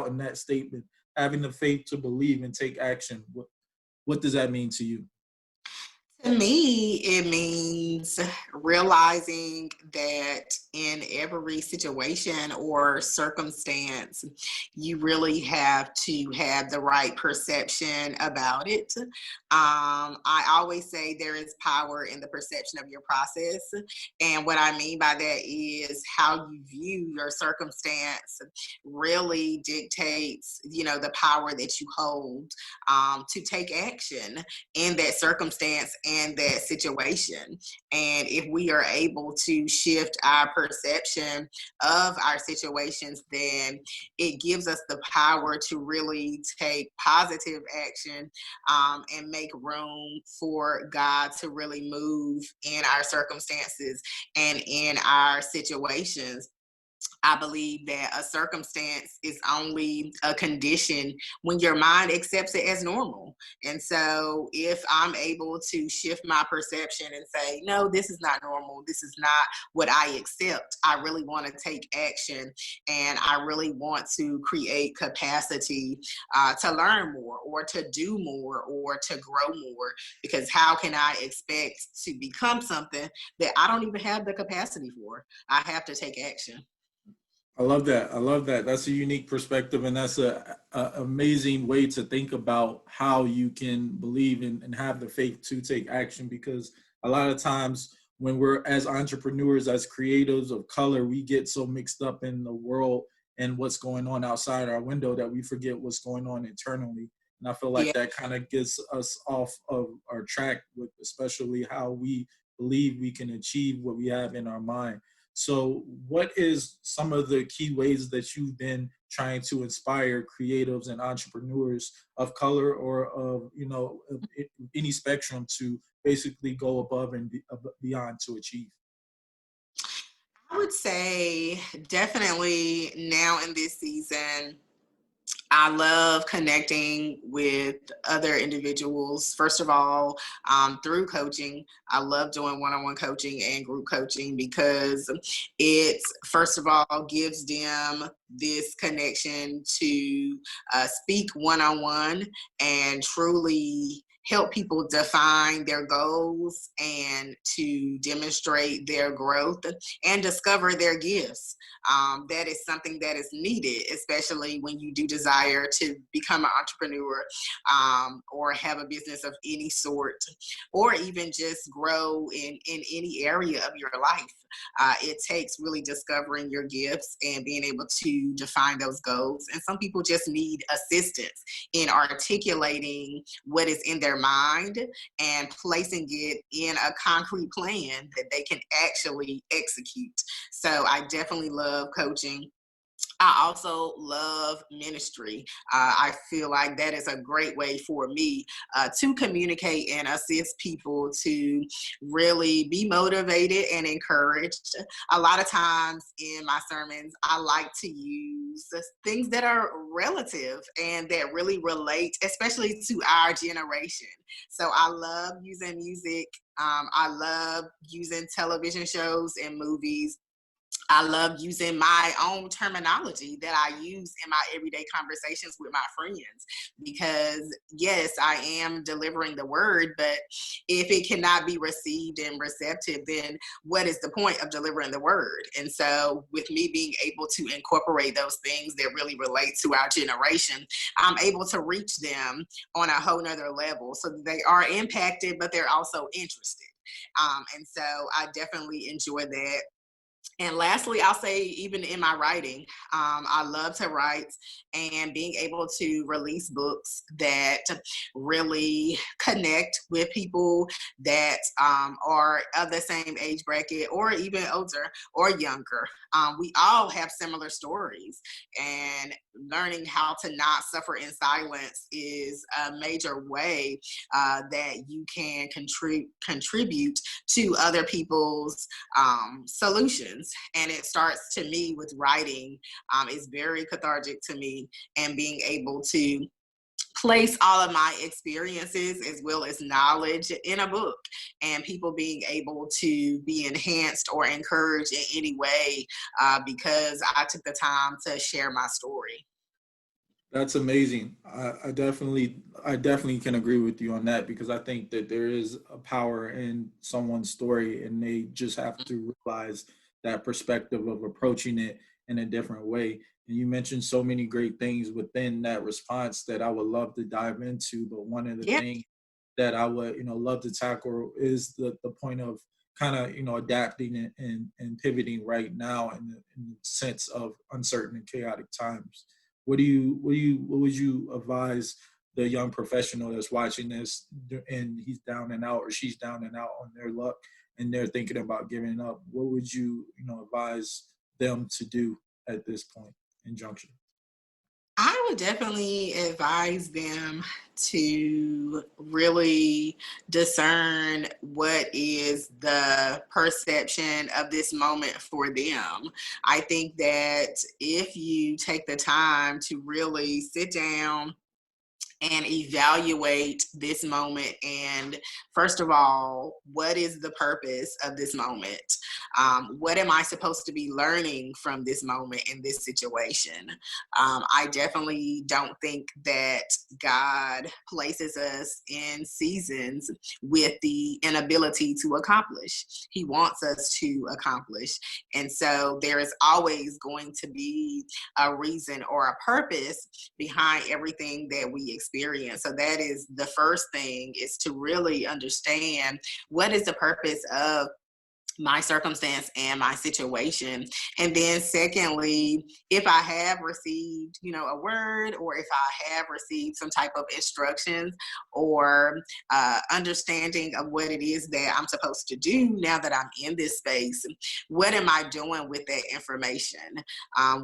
out in that statement, having the faith to believe and take action. What does that mean to you? To me, it means realizing that in every situation or circumstance, you really have to have the right perception about it. I always say there is power in the perception of your process. And what I mean by that is how you view your circumstance really dictates, the power that you hold to take action in that circumstance and that situation. And if we are able to shift our perception of our situations, then it gives us the power to really take positive action, and make room for God to really move in our circumstances and in our situations. I believe that a circumstance is only a condition when your mind accepts it as normal. And so if I'm able to shift my perception and say, no, this is not normal, this is not what I accept, I really want to take action, and I really want to create capacity to learn more or to do more or to grow more. Because how can I expect to become something that I don't even have the capacity for? I have to take action. I love that. I love that. That's a unique perspective, and that's a amazing way to think about how you can believe and have the faith to take action. Because a lot of times, when we're as entrepreneurs, as creatives of color, we get so mixed up in the world and what's going on outside our window that we forget what's going on internally. And I feel like Yeah. that kind of gets us off of our track, with especially how we believe we can achieve what we have in our mind. So, what is some of the key ways that you've been trying to inspire creatives and entrepreneurs of color or of any spectrum to basically go above and beyond to achieve? I would say definitely now in this season, I love connecting with other individuals. First of all, through coaching, I love doing one-on-one coaching and group coaching because it, first of all, gives them this connection to speak one-on-one and truly help people define their goals and to demonstrate their growth and discover their gifts. That is something that is needed, especially when you do desire to become an entrepreneur, or have a business of any sort, or even just grow in any area of your life. It takes really discovering your gifts and being able to define those goals. And some people just need assistance in articulating what is in their mind and placing it in a concrete plan that they can actually execute. So I definitely love coaching. I also love ministry. I feel like that is a great way for me to communicate and assist people to really be motivated and encouraged. A lot of times in my sermons, I like to use things that are relative and that really relate, especially to our generation. So I love using music. I love using television shows and movies. I love using my own terminology that I use in my everyday conversations with my friends because, yes, I am delivering the word, but if it cannot be received and receptive, then what is the point of delivering the word? And so, with me being able to incorporate those things that really relate to our generation, I'm able to reach them on a whole nother level so that they are impacted, but they're also interested. And so, I definitely enjoy that. And lastly, I'll say, even in my writing, I love to write and being able to release books that really connect with people that are of the same age bracket or even older or younger. We all have similar stories, and learning how to not suffer in silence is a major way that you can contribute to other people's solutions. And it starts to me with writing. It's very cathartic to me, and being able to place all of my experiences as well as knowledge in a book, and people being able to be enhanced or encouraged in any way because I took the time to share my story. That's amazing. I definitely can agree with you on that because I think that there is a power in someone's story, and they just have to realize that perspective of approaching it in a different way. And you mentioned so many great things within that response that I would love to dive into. But one of the Yeah. things that I would, love to tackle is the point of kind of, adapting and pivoting right now in the sense of uncertain and chaotic times. What would you advise the young professional that's watching this and he's down and out or she's down and out on their luck and they're thinking about giving up? What would you, advise them to do at this point in junction? I would definitely advise them to really discern what is the perception of this moment for them. I think that if you take the time to really sit down and evaluate this moment, and first of all, what is the purpose of this moment? What am I supposed to be learning from this moment in this situation? I definitely don't think that God places us in seasons with the inability to accomplish. He wants us to accomplish, and so there is always going to be a reason or a purpose behind everything that we experience. So that is the first thing, is to really understand what is the purpose of my circumstance and my situation. And then secondly, if I have received, a word, or if I have received some type of instructions or understanding of what it is that I'm supposed to do now that I'm in this space, what am I doing with that information?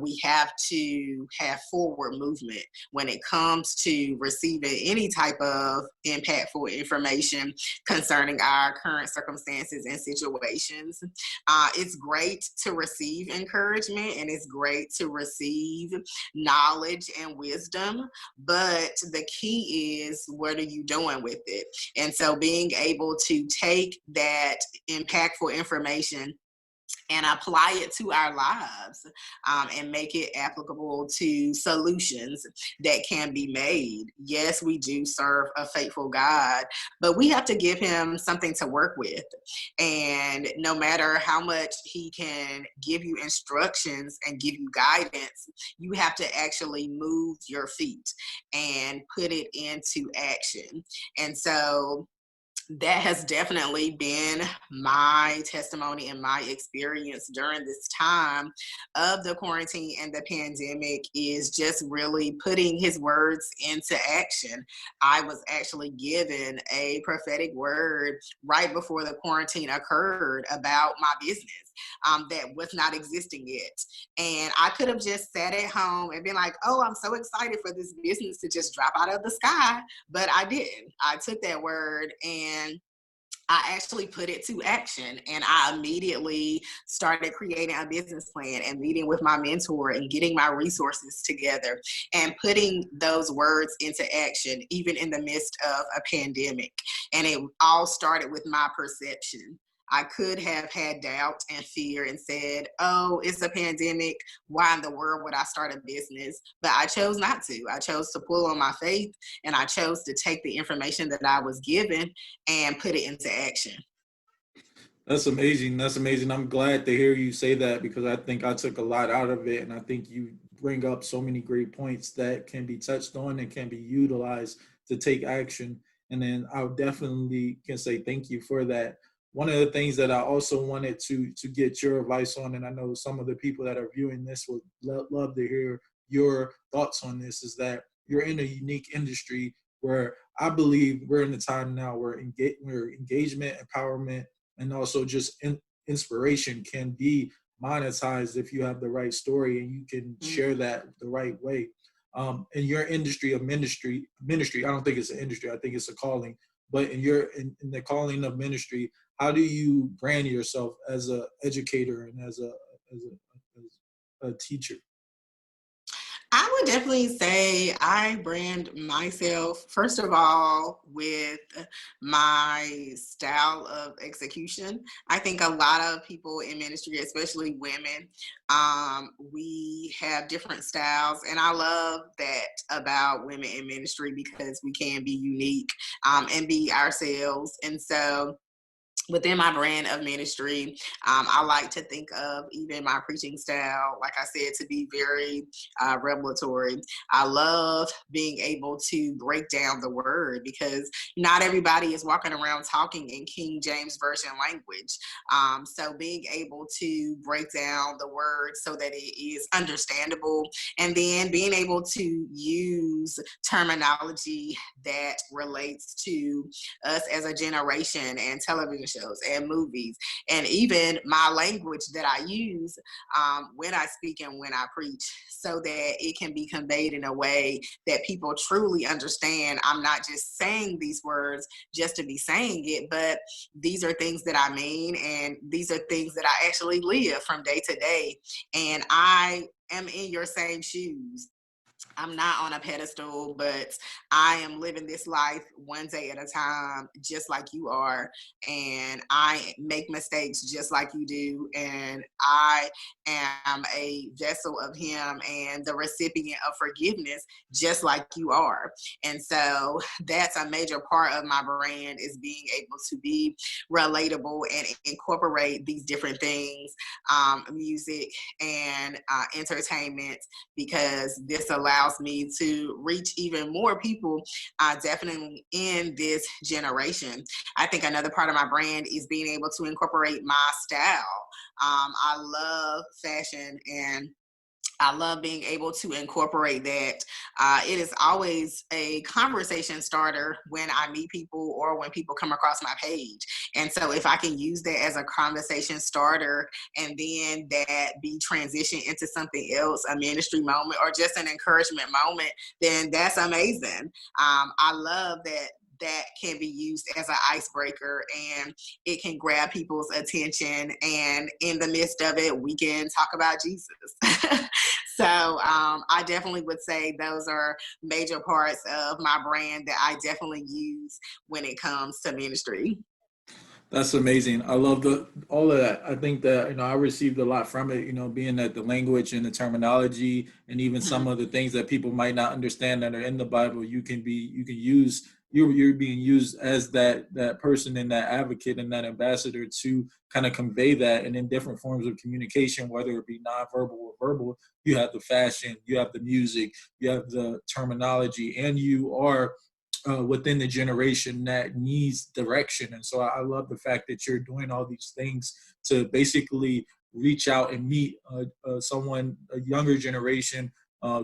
We have to have forward movement when it comes to receiving any type of impactful information concerning our current circumstances and situations. It's great to receive encouragement, and it's great to receive knowledge and wisdom, but the key is, what are you doing with it? And so being able to take that impactful information and apply it to our lives, and make it applicable to solutions that can be made. Yes, we do serve a faithful God, but we have to give him something to work with. And no matter how much he can give you instructions and give you guidance, you have to actually move your feet and put it into action. And so that has definitely been my testimony and my experience during this time of the quarantine and the pandemic, is just really putting his words into action. I was actually given a prophetic word right before the quarantine occurred about my business, that was not existing yet. And I could have just sat at home and been like, oh, I'm so excited for this business to just drop out of the sky. But I didn't. I took that word and I actually put it to action, and I immediately started creating a business plan and meeting with my mentor and getting my resources together and putting those words into action, even in the midst of a pandemic. And it all started with my perception. I could have had doubt and fear and said, oh, it's a pandemic. Why in the world would I start a business? But I chose not to. I chose to pull on my faith, and I chose to take the information that I was given and put it into action. That's amazing. That's amazing. I'm glad to hear you say that because I think I took a lot out of it. And I think you bring up so many great points that can be touched on and can be utilized to take action. And then I definitely can say thank you for that. One of the things that I also wanted to get your advice on, and I know some of the people that are viewing this would love to hear your thoughts on this, is that you're in a unique industry where I believe we're in a time now where where engagement, empowerment, and also just inspiration can be monetized if you have the right story and you can share that the right way. In your industry of ministry, I don't think it's an industry, I think it's a calling. But in the calling of ministry, how do you brand yourself as a educator and as a teacher? I would definitely say I brand myself, first of all, with my style of execution. I think a lot of people in ministry, especially women, we have different styles. And I love that about women in ministry because we can be unique and be ourselves. And so, within my brand of ministry, I like to think of even my preaching style, like I said, to be very revelatory. I love being able to break down the word because not everybody is walking around talking in King James Version language. So being able to break down the word so that it is understandable, and then being able to use terminology that relates to us as a generation and television shows and movies, and even my language that I use when I speak and when I preach, so that it can be conveyed in a way that people truly understand. I'm not just saying these words just to be saying it, but these are things that I mean, and these are things that I actually live from day to day. And I am in your same shoes. I'm not on a pedestal, but I am living this life one day at a time, just like you are. And I make mistakes just like you do. And I am a vessel of Him and the recipient of forgiveness, just like you are. And so that's a major part of my brand, is being able to be relatable and incorporate these different things, music and entertainment, because this allows me to reach even more people, definitely in this generation. I think another part of my brand is being able to incorporate my style. I love fashion, and I love being able to incorporate that. It is always a conversation starter when I meet people or when people come across my page. And so, if I can use that as a conversation starter and then that be transitioned into something else, a ministry moment or just an encouragement moment, then that's amazing. I love that that can be used as an icebreaker, and it can grab people's attention, and in the midst of it we can talk about Jesus. So I definitely would say those are major parts of my brand that I definitely use when it comes to ministry. That's amazing. I love the all of that. I think that I received a lot from it. Being that the language and the terminology and even some Mhm. of the things that people might not understand that are in the Bible, you can use. You're being used as that person and that advocate and that ambassador to kind of convey that, and in different forms of communication, whether it be nonverbal or verbal. You have the fashion, you have the music, you have the terminology, and you are within the generation that needs direction. And so I love the fact that you're doing all these things to basically reach out and meet someone, a younger generation,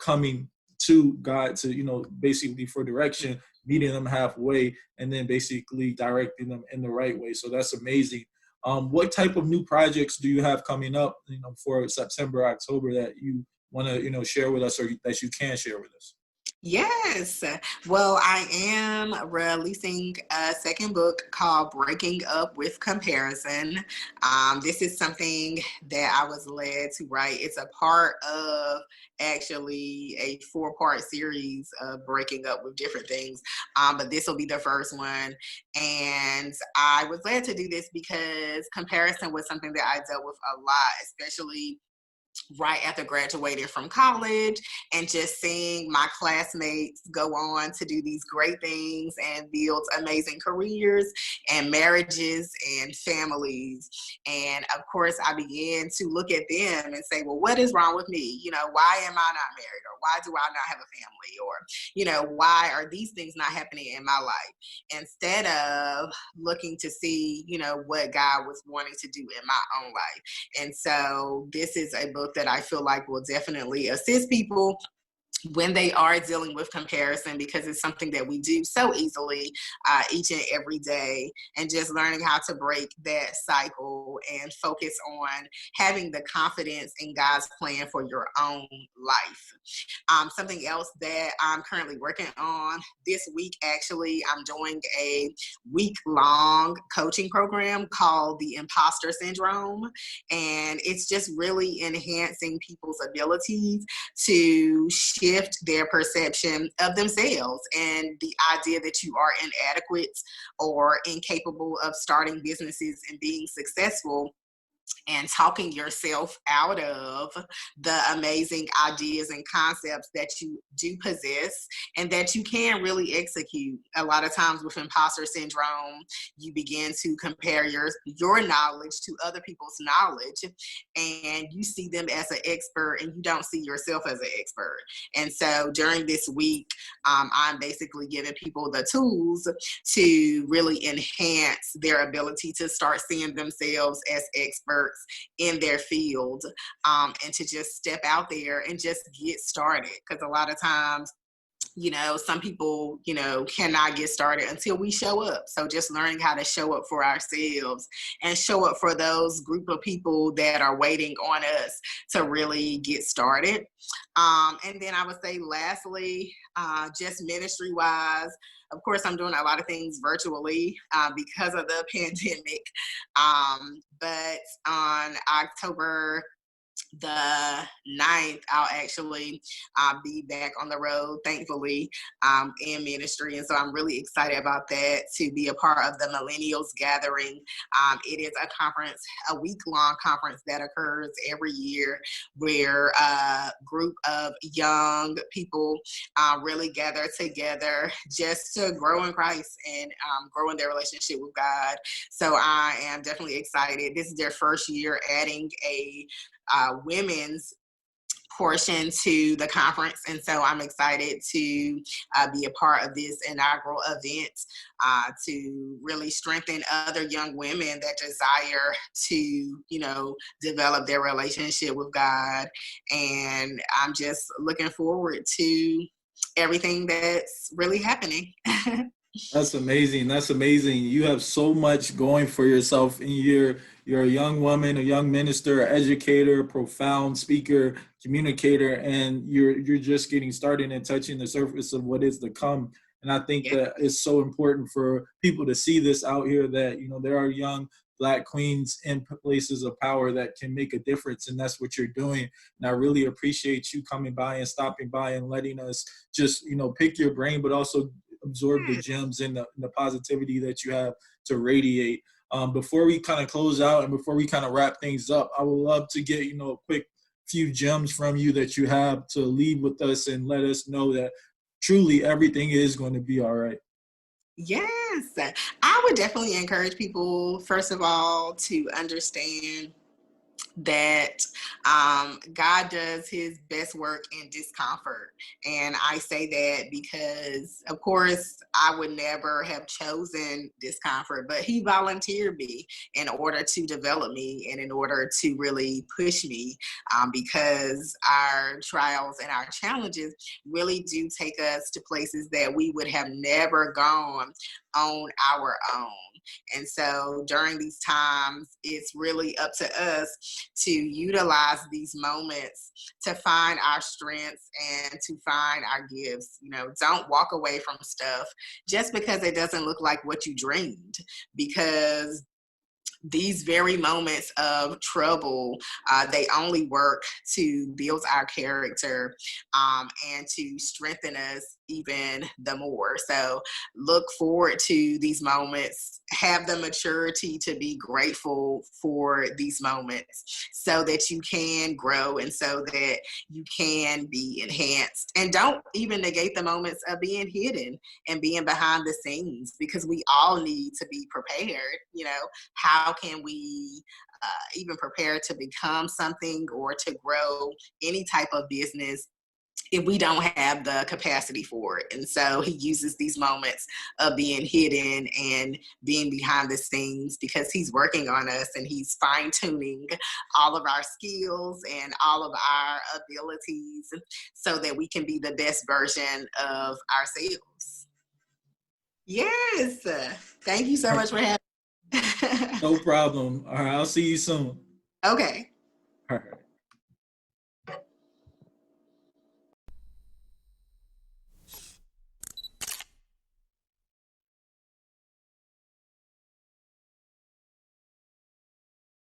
coming to God to, basically for direction, meeting them halfway, and then basically directing them in the right way. So that's amazing. What type of new projects do you have coming up, for September, October, that you want to, share with us, or that you can share with us? Yes. Well, I am releasing a second book called Breaking Up with Comparison. This is something that I was led to write. It's a part of actually a four-part series of breaking up with different things. But this will be the first one. And I was led to do this because comparison was something that I dealt with a lot, especially right after graduating from college, and just seeing my classmates go on to do these great things and build amazing careers and marriages and families. And of course, I began to look at them and say, well, what is wrong with me? Why am I not married? Or why do I not have a family? Or, why are these things not happening in my life? Instead of looking to see, what God was wanting to do in my own life. And so this is a book that I feel like will definitely assist people when they are dealing with comparison, because it's something that we do so easily each and every day, and just learning how to break that cycle and focus on having the confidence in God's plan for your own life. Something else that I'm currently working on this week, actually, I'm doing a week-long coaching program called the Imposter Syndrome. And it's just really enhancing people's abilities to shift their perception of themselves and the idea that you are inadequate or incapable of starting businesses and being successful, and talking yourself out of the amazing ideas and concepts that you do possess and that you can really execute. A lot of times with imposter syndrome, you begin to compare your knowledge to other people's knowledge, and you see them as an expert and you don't see yourself as an expert. And so during this week, I'm basically giving people the tools to really enhance their ability to start seeing themselves as experts in their field, and to just step out there and just get started. Because a lot of times, some people, cannot get started until we show up. So just learning how to show up for ourselves and show up for those group of people that are waiting on us to really get started. And then I would say lastly, just ministry wise, of course, I'm doing a lot of things virtually because of the pandemic. But on October the 9th, I'll actually be back on the road, thankfully, in ministry. And so I'm really excited about that, to be a part of the Millennials Gathering. It is a conference, a week-long conference that occurs every year, where a group of young people really gather together just to grow in Christ and grow in their relationship with God. So I am definitely excited. This is their first year adding a women's portion to the conference, and so I'm excited to be a part of this inaugural event, to really strengthen other young women that desire to develop their relationship with God. And I'm just looking forward to everything that's really happening. That's amazing. That's amazing. You have so much going for yourself, and you're a young woman, a young minister, educator, profound speaker, communicator, and you're just getting started and touching the surface of what is to come. And I think Yeah. that it's so important for people to see this out here, that there are young Black queens in places of power that can make a difference, and that's what you're doing. And I really appreciate you coming by and stopping by and letting us just pick your brain, but also absorb the gems and the positivity that you have to radiate. Before we kind of close out and before we kind of wrap things up, I would love to get a quick few gems from you that you have to leave with us and let us know that truly everything is going to be all right. Yes, I would definitely encourage people, first of all, to understand that God does his best work in discomfort. And I say that because, of course, I would never have chosen discomfort, but he volunteered me in order to develop me and in order to really push me, because our trials and our challenges really do take us to places that we would have never gone on our own. And so during these times, it's really up to us to utilize these moments to find our strengths and to find our gifts. Don't walk away from stuff just because it doesn't look like what you dreamed, because these very moments of trouble, they only work to build our character, and to strengthen us even the more. So look forward to these moments. Have the maturity to be grateful for these moments so that you can grow and so that you can be enhanced. And don't even negate the moments of being hidden and being behind the scenes, because we all need to be prepared. How can we even prepare to become something or to grow any type of business if we don't have the capacity for it. And so he uses these moments of being hidden and being behind the scenes because he's working on us and he's fine tuning all of our skills and all of our abilities so that we can be the best version of ourselves. Yes. Thank you so much for having me. No problem. All right, I'll see you soon. Okay. All right.